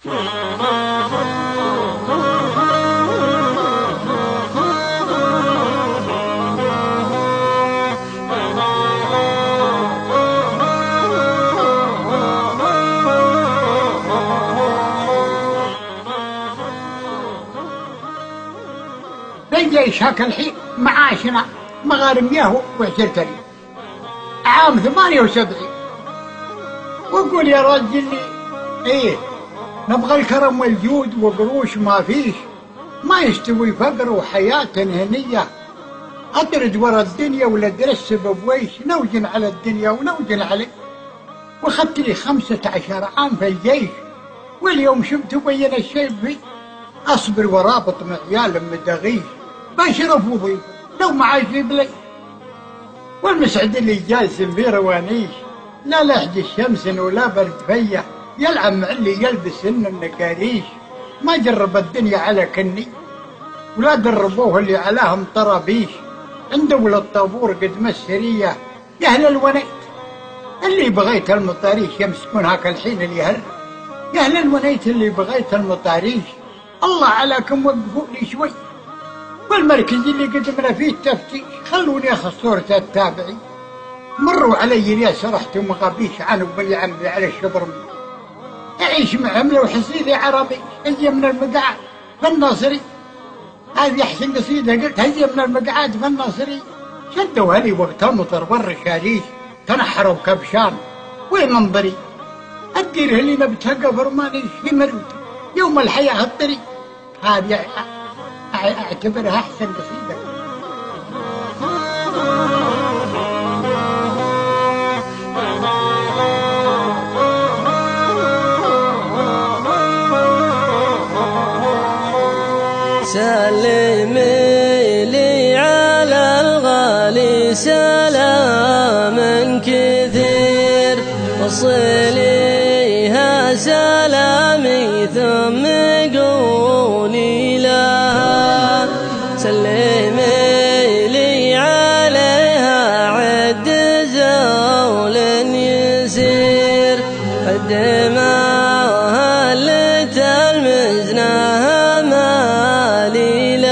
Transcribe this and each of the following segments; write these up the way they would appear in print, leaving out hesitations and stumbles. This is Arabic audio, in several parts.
الجيش هاك الحين معاشنا مغارم 120 عام 78، وأقول يا رجل لي نبغى الكرم والجود وقروش ما فيش، ما يستوي فقر وحياة هنية، أطرد ورا الدنيا ولا درس سبب ويش، نوجن على الدنيا ونوجن عليه. واخذت لي 15 عام في الجيش، واليوم شفت بين الشيب فيه، أصبر ورابط مع عيال مدغيش، بشرف وضيف لو ما يجيب لي، والمسعد اللي جالس في روانيش، لا لحج الشمس ولا برد فيا، يلعب مع اللي يلبس النكاريش، ما جرب الدنيا على كني ولا دربوه اللي علاهم طرابيش، عنده ولا الطابور قد مسرية يا أهل الونيت، اللي بغيت المطاريش يمسكون هاك الحين اللي يهر، يا أهل الونيت اللي بغيت المطاريش الله عليكم وقفوا لي شوي، والمركز اللي قدمنا فيه التفتيش خلوني اخذ صورة التابعي، مروا علي لي سرحت وما غابيش عنه بني عمي على الشبرمي، اعيش معهم لو حسيتي عربي، هي من المقعد في الناصري، هذه احسن قصيدة قلت هي من المقعد في الناصري، شدوا لي وقت المطر بر الشاريش، تنحروا كبشان ومنظري، الدير اللي نبتها فرماني في مرود يوم الحياة الطريق، هذه اعتبرها احسن قصيدة. سلمي لي على الغالي سلام كثير، وصليها سلامي ثم قولي لها، سلمي لي عليها عد زول يسير، قد ما هلت المزناها مالي لها.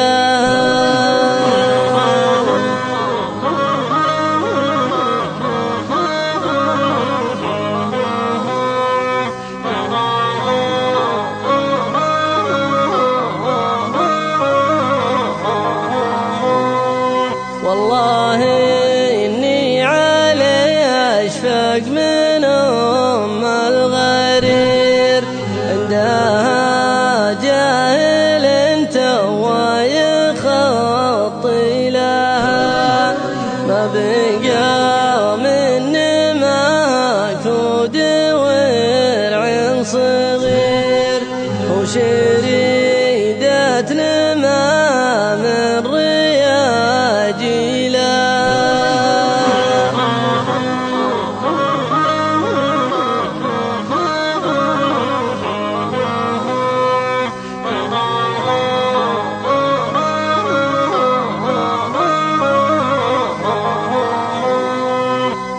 والله إني علي أشفق من أم الغرير، عندها جاهل توا يخطي لها، ما بقى من ماكود ورع صغير، وشريدة الإمام الرياجي لها.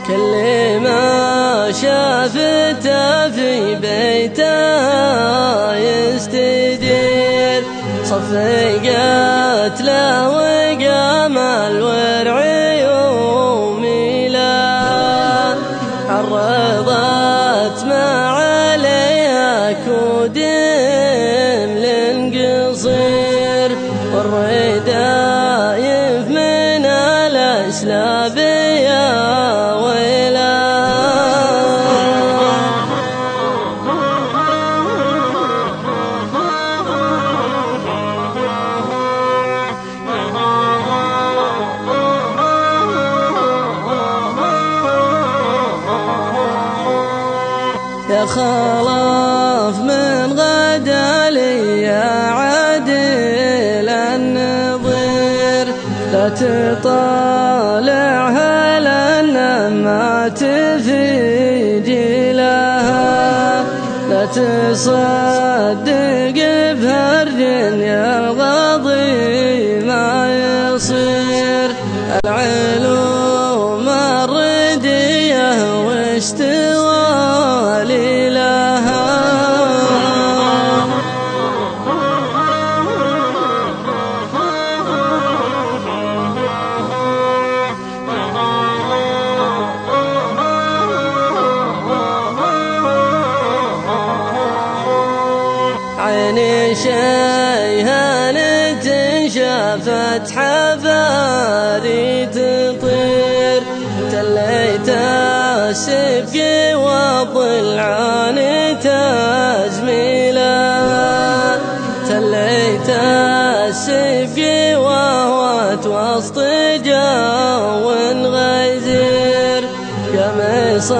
كل ما شافته في بيتها يستدير، صفقت له وقام الورع يومي لها، عرضت ما عليها كودم للقصير، والردايف من الأسلاب يا ويلها. يا خلاف من غدا لي يا عدل النظير، لا تطالعها لأن ما تفيجي لها، لا تصدق بهالدنيا الغضي ما يصير، العلوم الردية واشتوالي لها. عيني شيهانة شافت حفاري تطير، تليت السبق والضلعان تزميلها، تليت السبق وهوت وسط جو غزير، قميص